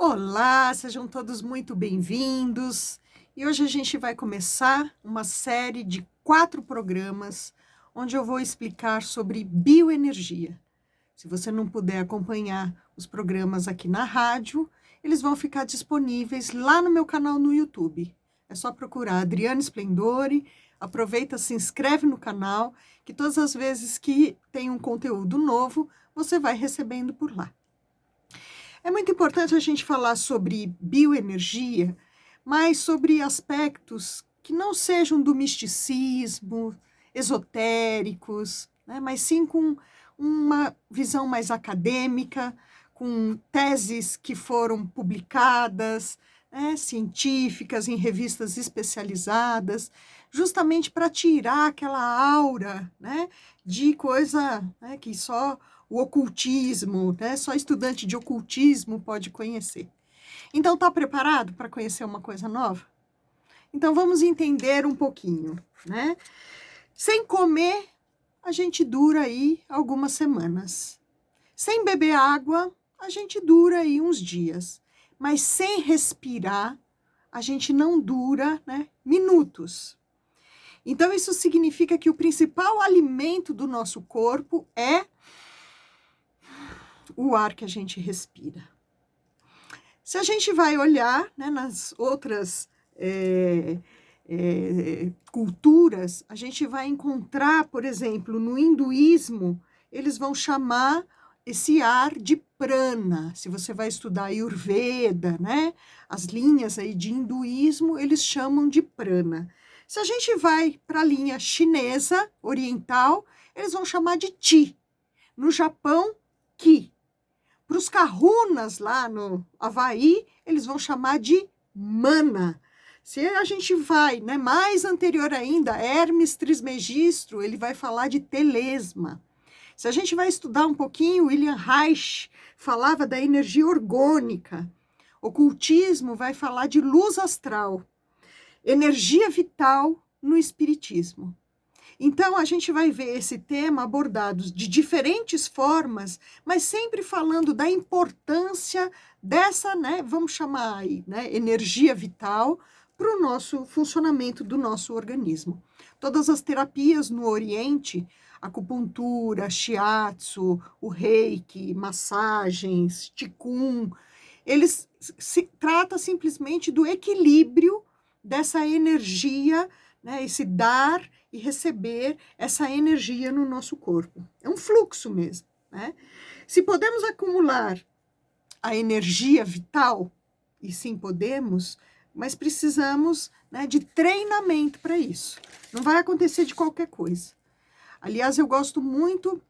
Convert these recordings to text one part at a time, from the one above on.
Olá, sejam todos muito bem-vindos. E hoje a gente vai começar uma série de 4 programas onde eu vou explicar sobre bioenergia. Se você não puder acompanhar os programas aqui na rádio, eles vão ficar disponíveis lá no meu canal no YouTube. É só procurar Adriana Splendore, aproveita, se inscreve no canal, que todas as vezes que tem um conteúdo novo, você vai recebendo por lá. É muito importante a gente falar sobre bioenergia, mas sobre aspectos que não sejam do misticismo, esotéricos, né? Mas sim com uma visão mais acadêmica, com teses que foram publicadas, né, científicas, em revistas especializadas, justamente para tirar aquela aura, né, de coisa, né, que só o ocultismo, né? Só estudante de ocultismo pode conhecer. Então, está preparado para conhecer uma coisa nova? Então, vamos entender um pouquinho, né? Sem comer, a gente dura aí algumas semanas. Sem beber água, a gente dura aí uns dias. Mas sem respirar, a gente não dura, né, minutos. Então, isso significa que o principal alimento do nosso corpo é o ar que a gente respira. Se a gente vai olhar, né, nas outras culturas, a gente vai encontrar, por exemplo, no hinduísmo, eles vão chamar esse ar de prana. Se você vai estudar Ayurveda, né, as linhas aí de hinduísmo, eles chamam de prana. Se a gente vai para a linha chinesa, oriental, eles vão chamar de Qi. No Japão, Qi. Para os kahunas lá no Havaí, eles vão chamar de mana. Se a gente vai, né, mais anterior ainda, Hermes Trismegistro, ele vai falar de telesma. Se a gente vai estudar um pouquinho, William Reich falava da energia orgânica. Ocultismo vai falar de luz astral. Energia vital no espiritismo. Então, a gente vai ver esse tema abordado de diferentes formas, mas sempre falando da importância dessa, né, vamos chamar aí, né, energia vital para o nosso funcionamento do nosso organismo. Todas as terapias no Oriente, acupuntura, shiatsu, o reiki, massagens, qigong, eles se trata simplesmente do equilíbrio dessa energia, né, esse dar e receber essa energia no nosso corpo. É um fluxo mesmo, né? Se podemos acumular a energia vital, e sim podemos, mas precisamos, né, de treinamento para isso. Não vai acontecer de qualquer coisa. Aliás, eu gosto muito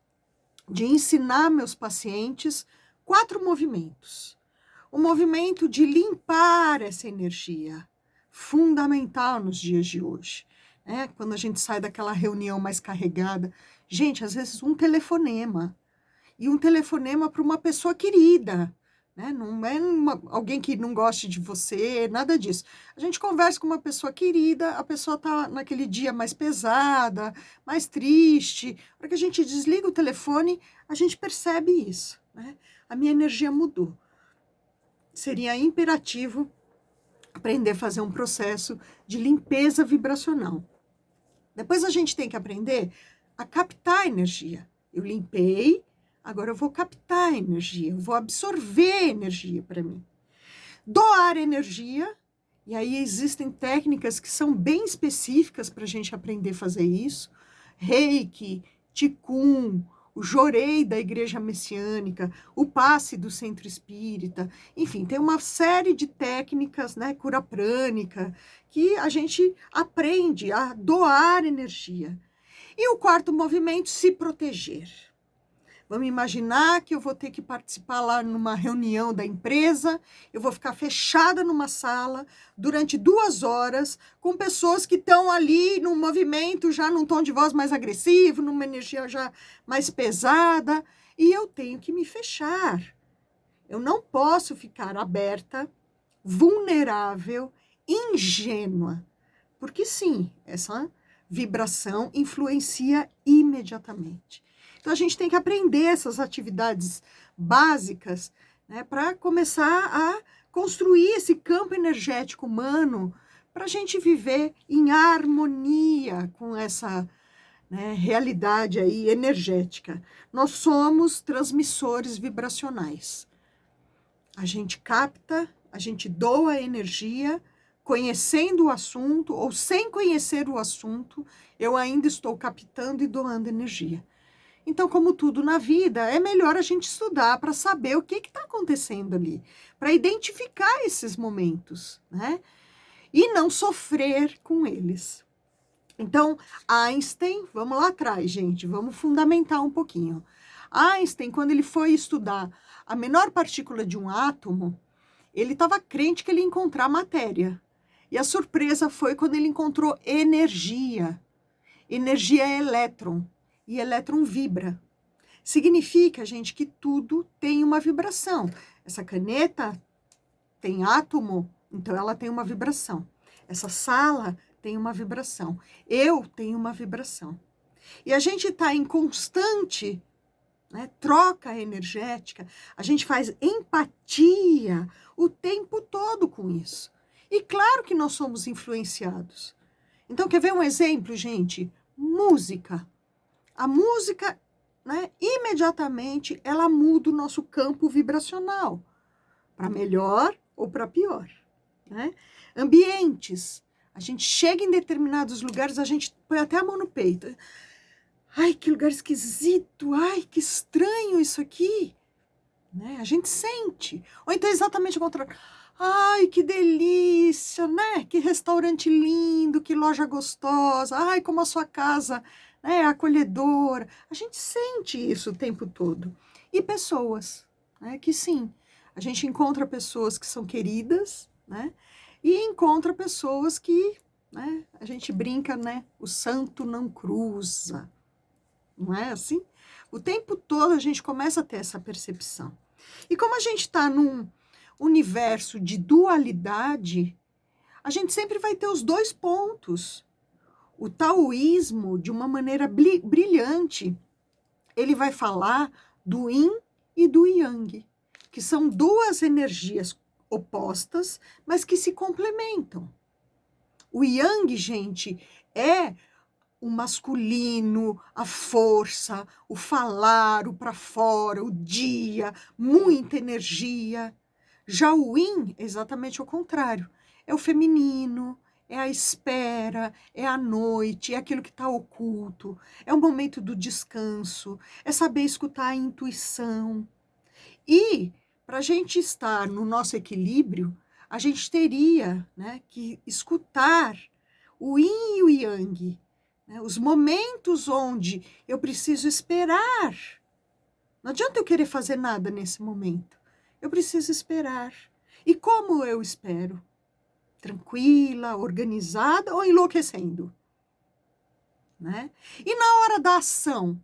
de ensinar meus pacientes 4 movimentos. O movimento de limpar essa energia, fundamental nos dias de hoje. Quando a gente sai daquela reunião mais carregada. Gente, às vezes um telefonema. E um telefonema para uma pessoa querida. Né? Não é alguém que não goste de você, nada disso. A gente conversa com uma pessoa querida, a pessoa está naquele dia mais pesada, mais triste. Na hora que a gente desliga o telefone, a gente percebe isso. Né? A minha energia mudou. Seria imperativo aprender a fazer um processo de limpeza vibracional. Depois a gente tem que aprender a captar energia. Eu limpei, agora eu vou captar energia, eu vou absorver energia para mim. Doar energia, e aí existem técnicas que são bem específicas para a gente aprender a fazer isso. Reiki, Qigong, o Jorei da Igreja Messiânica, o Passe do Centro Espírita, enfim, tem uma série de técnicas, né, cura prânica, que a gente aprende a doar energia. E o 4º movimento, se proteger. Vamos imaginar que eu vou ter que participar lá numa reunião da empresa, eu vou ficar fechada numa sala durante 2 horas com pessoas que estão ali num movimento já num tom de voz mais agressivo, numa energia já mais pesada, e eu tenho que me fechar. Eu não posso ficar aberta, vulnerável, ingênua, porque sim, essa vibração influencia imediatamente. Então, a gente tem que aprender essas atividades básicas, né, para começar a construir esse campo energético humano para a gente viver em harmonia com essa, né, realidade aí energética. Nós somos transmissores vibracionais. A gente capta, a gente doa energia, conhecendo o assunto ou sem conhecer o assunto, eu ainda estou captando e doando energia. Então, como tudo na vida, é melhor a gente estudar para saber o que está acontecendo ali, para identificar esses momentos, né? E não sofrer com eles. Então, Einstein, vamos lá atrás, gente, vamos fundamentar um pouquinho. Einstein, quando ele foi estudar a menor partícula de um átomo, ele estava crente que ele ia encontrar matéria. E a surpresa foi quando ele encontrou energia. Energia é elétron, e elétron vibra. Significa, gente, que tudo tem uma vibração. Essa caneta tem átomo, então ela tem uma vibração. Essa sala tem uma vibração. Eu tenho uma vibração. E a gente está em constante, né, troca energética, a gente faz empatia o tempo todo com isso. E claro que nós somos influenciados. Então, quer ver um exemplo, gente? Música. A música, né, imediatamente, ela muda o nosso campo vibracional, para melhor ou para pior, né? Ambientes. A gente chega em determinados lugares, a gente põe até a mão no peito. Ai, que lugar esquisito. Ai, que estranho isso aqui. Né? A gente sente. Ou então exatamente o contrário. Ai, que delícia, né? Que restaurante lindo, que loja gostosa. Ai, como a sua casa, né, é acolhedora. A gente sente isso o tempo todo. E pessoas, né, que sim, a gente encontra pessoas que são queridas, né? E encontra pessoas que, né, a gente brinca, né? O santo não cruza. Não é assim? O tempo todo a gente começa a ter essa percepção. E como a gente está num universo de dualidade, a gente sempre vai ter os dois pontos. O taoísmo, de uma maneira brilhante, ele vai falar do yin e do yang, que são duas energias opostas, mas que se complementam. O yang, gente, é o masculino, a força, o falar, o para fora, o dia, muita energia. Já o yin é exatamente o contrário. É o feminino, é a espera, é a noite, é aquilo que está oculto, é o momento do descanso, é saber escutar a intuição. E, para a gente estar no nosso equilíbrio, a gente teria, né, que escutar o yin e o yang, né, os momentos onde eu preciso esperar. Não adianta eu querer fazer nada nesse momento. Eu preciso esperar. E como eu espero? Tranquila, organizada ou enlouquecendo? Né? E na hora da ação,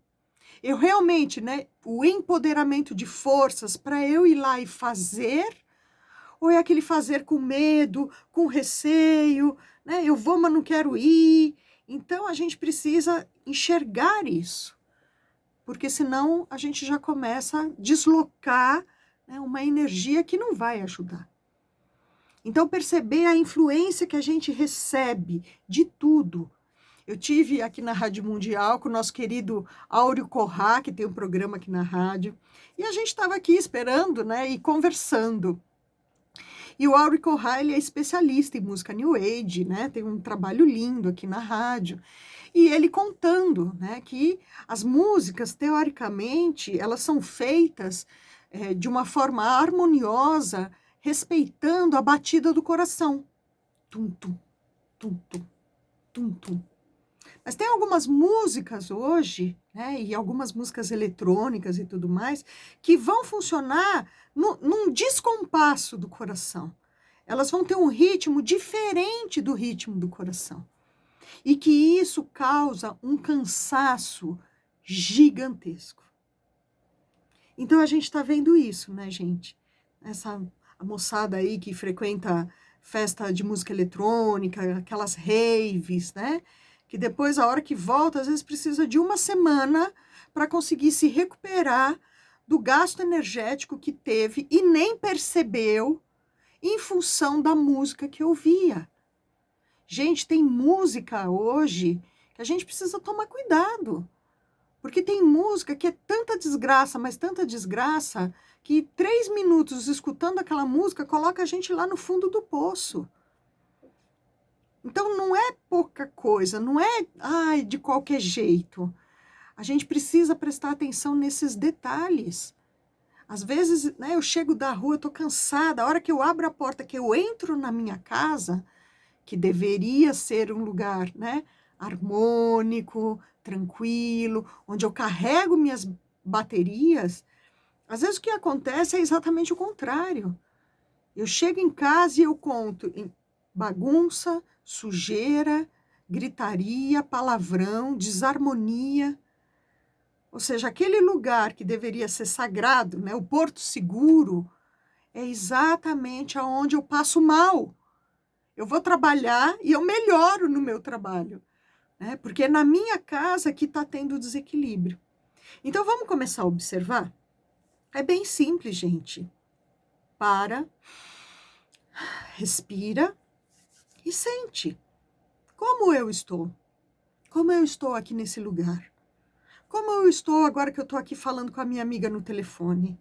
eu realmente, né, o empoderamento de forças para eu ir lá e fazer, ou é aquele fazer com medo, com receio, né? Eu vou, mas não quero ir. Então, a gente precisa enxergar isso, porque senão a gente já começa a deslocar, né, uma energia que não vai ajudar. Então, perceber a influência que a gente recebe de tudo. Eu tive aqui na Rádio Mundial com o nosso querido Áureo Corrá, que tem um programa aqui na rádio, e a gente estava aqui esperando, né, e conversando. E o Áureo Corrá, ele é especialista em música New Age, né, tem um trabalho lindo aqui na rádio, e ele contando, né, que as músicas, teoricamente, elas são feitas de uma forma harmoniosa, respeitando a batida do coração. Tum, tum, tum, tum, tum, tum. Mas tem algumas músicas hoje, né, e algumas músicas eletrônicas e tudo mais, que vão funcionar num descompasso do coração. Elas vão ter um ritmo diferente do ritmo do coração. E que isso causa um cansaço gigantesco. Então, a gente está vendo isso, né, gente? A moçada aí que frequenta festa de música eletrônica, aquelas raves, né? Que depois, a hora que volta, às vezes precisa de uma semana para conseguir se recuperar do gasto energético que teve e nem percebeu, em função da música que eu ouvia. Gente, tem música hoje que a gente precisa tomar cuidado. Porque tem música que é tanta desgraça, mas tanta desgraça, que 3 minutos escutando aquela música coloca a gente lá no fundo do poço. Então não é pouca coisa, não é de qualquer jeito. A gente precisa prestar atenção nesses detalhes. Às vezes, né, eu chego da rua, eu tô cansada, a hora que eu abro a porta, que eu entro na minha casa, que deveria ser um lugar, né, harmônico, tranquilo, onde eu carrego minhas baterias, às vezes o que acontece é exatamente o contrário. Eu chego em casa e eu conto em bagunça, sujeira, gritaria, palavrão, desarmonia. Ou seja, aquele lugar que deveria ser sagrado, né, o porto seguro, é exatamente aonde eu passo mal. Eu vou trabalhar e eu melhoro no meu trabalho, né? Porque é na minha casa que está tendo desequilíbrio. Então, vamos começar a observar? É bem simples, gente. Para, respira e sente. Como eu estou? Como eu estou aqui nesse lugar? Como eu estou agora que eu estou aqui falando com a minha amiga no telefone?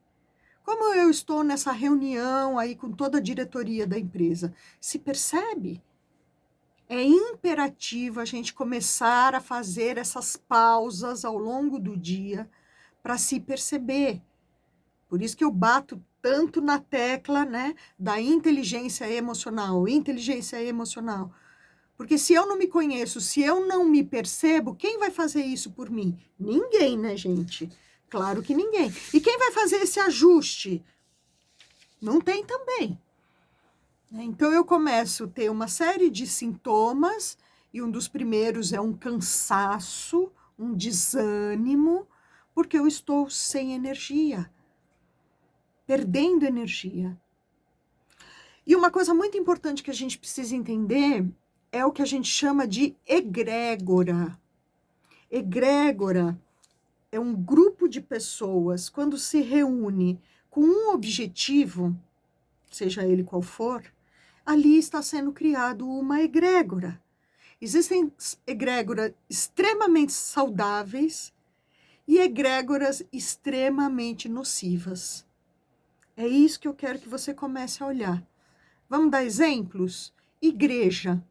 Como eu estou nessa reunião aí com toda a diretoria da empresa? Se percebe? É imperativo a gente começar a fazer essas pausas ao longo do dia para se perceber. Por isso que eu bato tanto na tecla, né, da inteligência emocional, inteligência emocional. Porque se eu não me conheço, se eu não me percebo, quem vai fazer isso por mim? Ninguém, né, gente? Claro que ninguém. E quem vai fazer esse ajuste? Não tem também. Então, eu começo a ter uma série de sintomas, e um dos primeiros é um cansaço, um desânimo, porque eu estou sem energia, perdendo energia. E uma coisa muito importante que a gente precisa entender é o que a gente chama de egrégora. Egrégora é um grupo de pessoas, quando se reúne com um objetivo, seja ele qual for, ali está sendo criado uma egrégora. Existem egrégoras extremamente saudáveis e egrégoras extremamente nocivas. É isso que eu quero que você comece a olhar. Vamos dar exemplos? Igreja.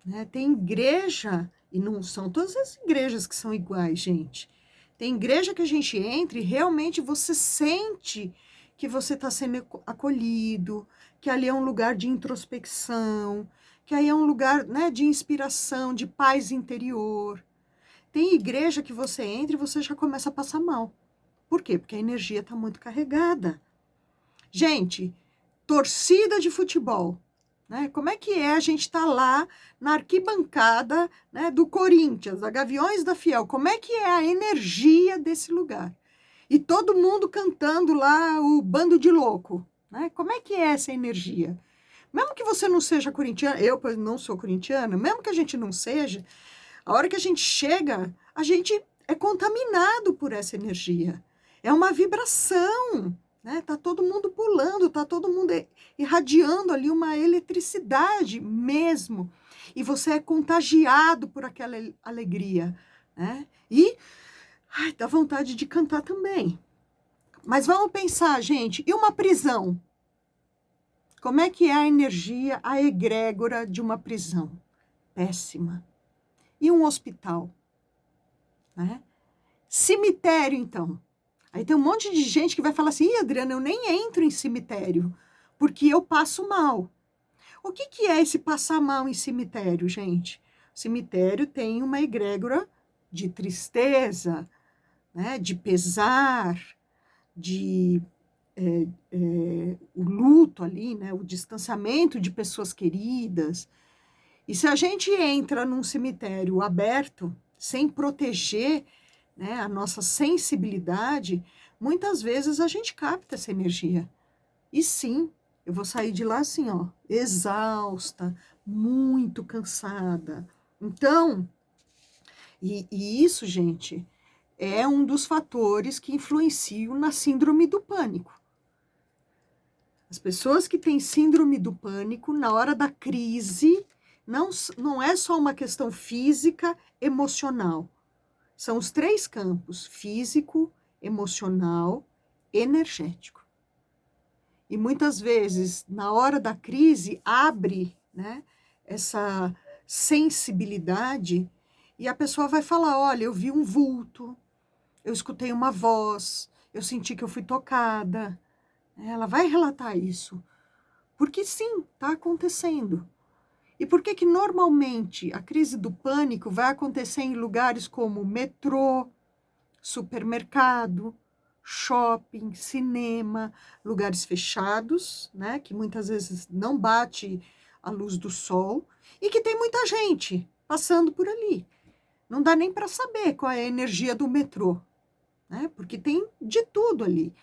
Né? Tem igreja, e não são todas as igrejas que são iguais, gente. Tem igreja que a gente entra e realmente você sente que você está sendo acolhido, que ali é um lugar de introspecção, que aí é um lugar, né, de inspiração, de paz interior. Tem igreja que você entra e você já começa a passar mal. Por quê? Porque a energia está muito carregada. Gente, torcida de futebol, né? Como é que é a gente estar lá na arquibancada, né, do Corinthians, da Gaviões da Fiel? Como é que é a energia desse lugar? E todo mundo cantando lá o Bando de Louco, né? Como é que é essa energia? Mesmo que você não seja corintiano, eu não sou corintiana, mesmo que a gente não seja, a hora que a gente chega, a gente é contaminado por essa energia. É uma vibração, né? Tá todo mundo pulando, tá todo mundo irradiando ali uma eletricidade mesmo. E você é contagiado por aquela alegria, né? E dá vontade de cantar também. Mas vamos pensar, gente, e uma prisão? Como é que é a energia, a egrégora de uma prisão? Péssima. E um hospital? Né? Cemitério, então. Aí tem um monte de gente que vai falar assim, Adriana, eu nem entro em cemitério, porque eu passo mal. O que é esse passar mal em cemitério, gente? O cemitério tem uma egrégora de tristeza, né, de pesar, de o luto ali, né, o distanciamento de pessoas queridas. E se a gente entra num cemitério aberto, sem proteger, né, a nossa sensibilidade, muitas vezes a gente capta essa energia. E sim, eu vou sair de lá assim, ó, exausta, muito cansada. Então, e isso, gente, é um dos fatores que influenciam na síndrome do pânico. As pessoas que têm síndrome do pânico, na hora da crise, não é só uma questão física, emocional. São os 3 campos: físico, emocional, energético. E muitas vezes, na hora da crise, abre, né, essa sensibilidade e a pessoa vai falar: olha, eu vi um vulto, eu escutei uma voz, eu senti que eu fui tocada. Ela vai relatar isso. Porque sim, está acontecendo. E por que que normalmente a crise do pânico vai acontecer em lugares como metrô, supermercado, shopping, cinema, lugares fechados, né, que muitas vezes não bate a luz do sol e que tem muita gente passando por ali. Não dá nem para saber qual é a energia do metrô, né, porque tem de tudo ali.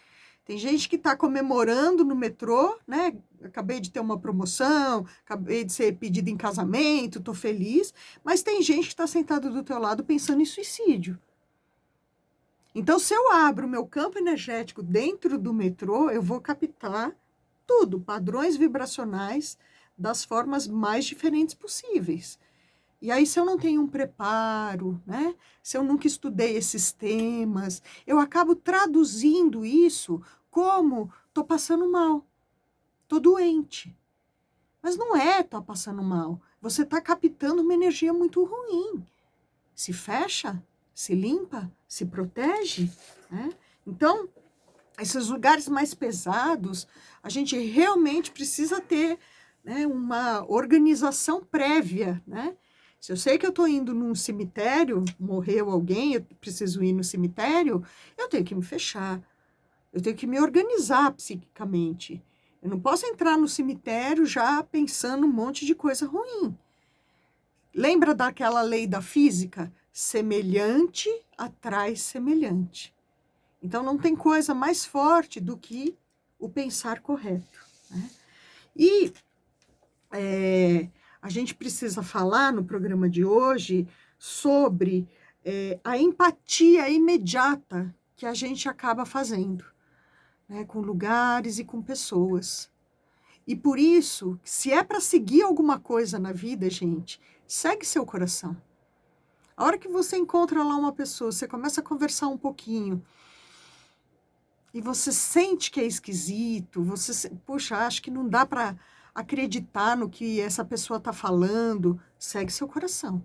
Tem gente que está comemorando no metrô, né? Acabei de ter uma promoção, acabei de ser pedida em casamento, estou feliz. Mas tem gente que está sentado do teu lado pensando em suicídio. Então, se eu abro o meu campo energético dentro do metrô, eu vou captar tudo, padrões vibracionais das formas mais diferentes possíveis. E aí, se eu não tenho um preparo, né? Se eu nunca estudei esses temas, eu acabo traduzindo isso como estou passando mal, estou doente. Mas não é estar passando mal. Você está captando uma energia muito ruim. Se fecha, se limpa, se protege, né? Então, esses lugares mais pesados, a gente realmente precisa ter, né, uma organização prévia, né? Se eu sei que eu estou indo num cemitério, morreu alguém, eu preciso ir no cemitério, eu tenho que me fechar, eu tenho que me organizar psiquicamente. Eu não posso entrar no cemitério já pensando um monte de coisa ruim. Lembra daquela lei da física? Semelhante atrai semelhante. Então, não tem coisa mais forte do que o pensar correto, né? E a gente precisa falar no programa de hoje sobre a empatia imediata que a gente acaba fazendo, né, com lugares e com pessoas. E por isso, se é para seguir alguma coisa na vida, gente, segue seu coração. A hora que você encontra lá uma pessoa, você começa a conversar um pouquinho, e você sente que é esquisito, puxa, acho que não dá para acreditar no que essa pessoa está falando, segue seu coração.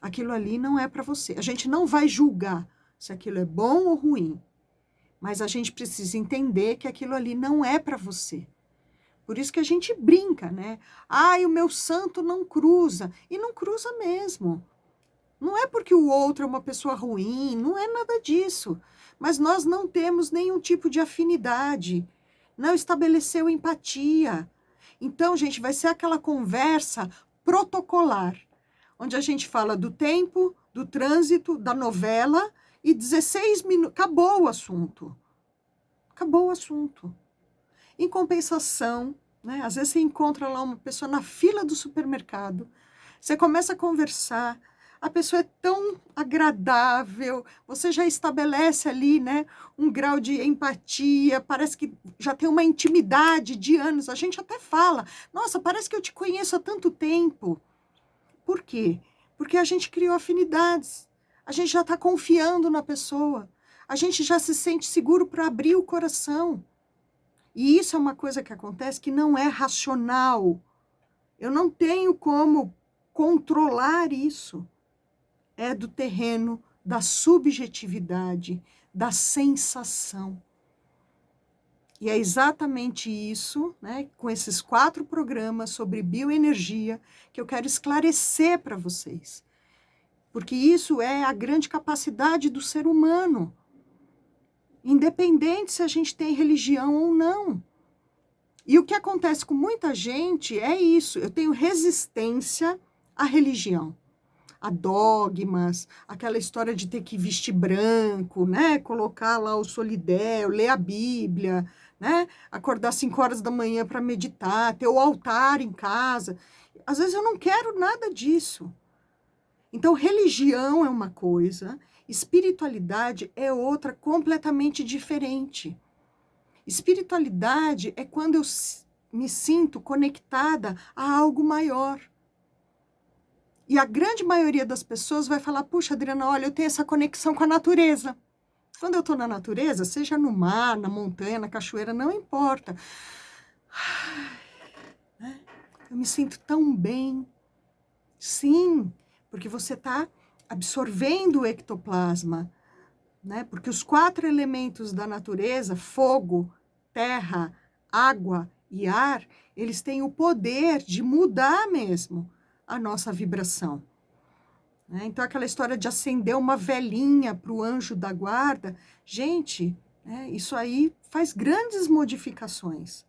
Aquilo ali não é para você. A gente não vai julgar se aquilo é bom ou ruim, mas a gente precisa entender que aquilo ali não é para você. Por isso que a gente brinca, né? Ai, o meu santo não cruza. E não cruza mesmo. Não é porque o outro é uma pessoa ruim, não é nada disso. Mas nós não temos nenhum tipo de afinidade, não estabeleceu empatia. Então, gente, vai ser aquela conversa protocolar, onde a gente fala do tempo, do trânsito, da novela, e 16 minutos, acabou o assunto. Acabou o assunto. Em compensação, né, às vezes você encontra lá uma pessoa na fila do supermercado, você começa a conversar, a pessoa é tão agradável, você já estabelece ali, né, um grau de empatia, parece que já tem uma intimidade de anos. A gente até fala, nossa, parece que eu te conheço há tanto tempo. Por quê? Porque a gente criou afinidades, a gente já está confiando na pessoa, a gente já se sente seguro para abrir o coração. E isso é uma coisa que acontece que não é racional. Eu não tenho como controlar isso. É do terreno da subjetividade, da sensação. E é exatamente isso, né, com esses 4 programas sobre bioenergia, que eu quero esclarecer para vocês. Porque isso é a grande capacidade do ser humano, independente se a gente tem religião ou não. E o que acontece com muita gente é isso, eu tenho resistência à religião, a dogmas, aquela história de ter que vestir branco, né? Colocar lá o solidéu, ler a Bíblia, né? Acordar 5 horas da manhã para meditar, ter o altar em casa. Às vezes eu não quero nada disso. Então, religião é uma coisa, espiritualidade é outra completamente diferente. Espiritualidade é quando eu me sinto conectada a algo maior. E a grande maioria das pessoas vai falar, puxa, Adriana, olha, eu tenho essa conexão com a natureza. Quando eu estou na natureza, seja no mar, na montanha, na cachoeira, não importa. Eu me sinto tão bem. Sim, porque você está absorvendo o ectoplasma, né? Porque os 4 elementos da natureza, fogo, terra, água e ar, eles têm o poder de mudar mesmo a nossa vibração. Né? Então, aquela história de acender uma velinha para o anjo da guarda, gente, né, isso aí faz grandes modificações.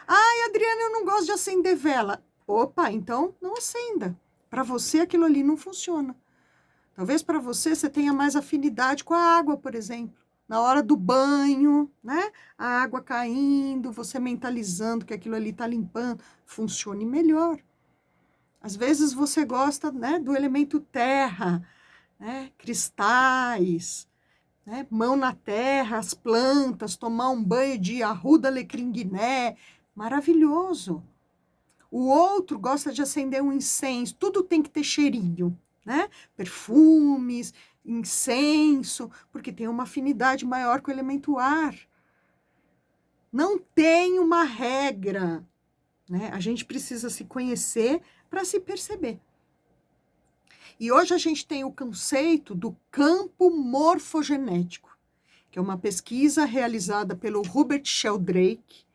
Ai, Adriana, eu não gosto de acender vela. Opa, então não acenda. Para você, aquilo ali não funciona. Talvez para você tenha mais afinidade com a água, por exemplo. Na hora do banho, né? A água caindo, você mentalizando que aquilo ali está limpando, funcione melhor. Às vezes você gosta, né, do elemento terra, né? Cristais, né? Mão na terra, as plantas, tomar um banho de arruda alecrim guiné, maravilhoso. O outro gosta de acender um incenso, tudo tem que ter cheirinho, né? Perfumes, incenso, porque tem uma afinidade maior com o elemento ar. Não tem uma regra, né? A gente precisa se conhecer para se perceber. E hoje a gente tem o conceito do campo morfogenético, que é uma pesquisa realizada pelo Hubert Sheldrake,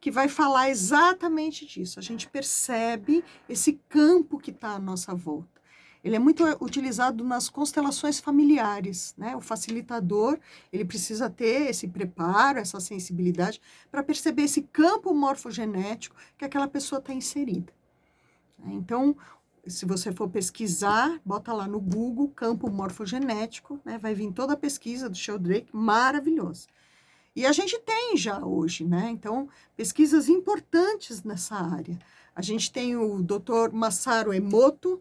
que vai falar exatamente disso. A gente percebe esse campo que está à nossa volta. Ele é muito utilizado nas constelações familiares, né? O facilitador, ele precisa ter esse preparo, essa sensibilidade, para perceber esse campo morfogenético que aquela pessoa está inserida. Então, se você for pesquisar, bota lá no Google, campo morfogenético, né? Vai vir toda a pesquisa do Sheldrake, maravilhosa. E a gente tem já hoje, né? Então, pesquisas importantes nessa área. A gente tem o Dr. Masaru Emoto,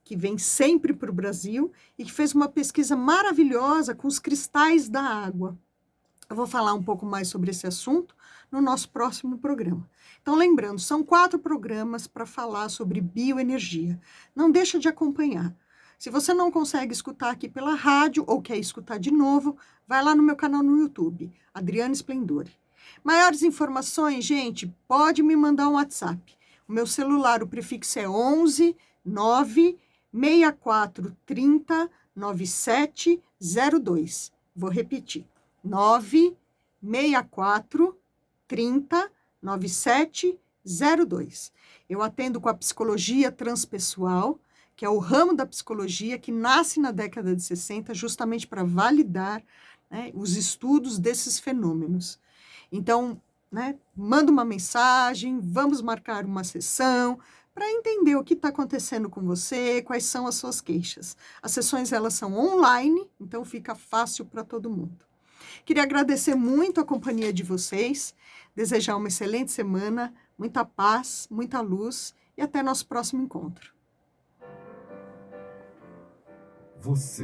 que vem sempre para o Brasil, e que fez uma pesquisa maravilhosa com os cristais da água. Eu vou falar um pouco mais sobre esse assunto no nosso próximo programa. Então, lembrando, são 4 programas para falar sobre bioenergia. Não deixa de acompanhar. Se você não consegue escutar aqui pela rádio ou quer escutar de novo, vai lá no meu canal no YouTube, Adriana Splendore. Maiores informações, gente, pode me mandar um WhatsApp. O meu celular, o prefixo é 11 9 6430 9702. Vou repetir. 9 64 30 9702. Eu atendo com a psicologia transpessoal, que é o ramo da psicologia que nasce na década de 60 justamente para validar, né, os estudos desses fenômenos. Então, né, manda uma mensagem, vamos marcar uma sessão para entender o que está acontecendo com você, quais são as suas queixas. As sessões, elas são online, então fica fácil para todo mundo. Queria agradecer muito a companhia de vocês, desejar uma excelente semana, muita paz, muita luz e até nosso próximo encontro. Você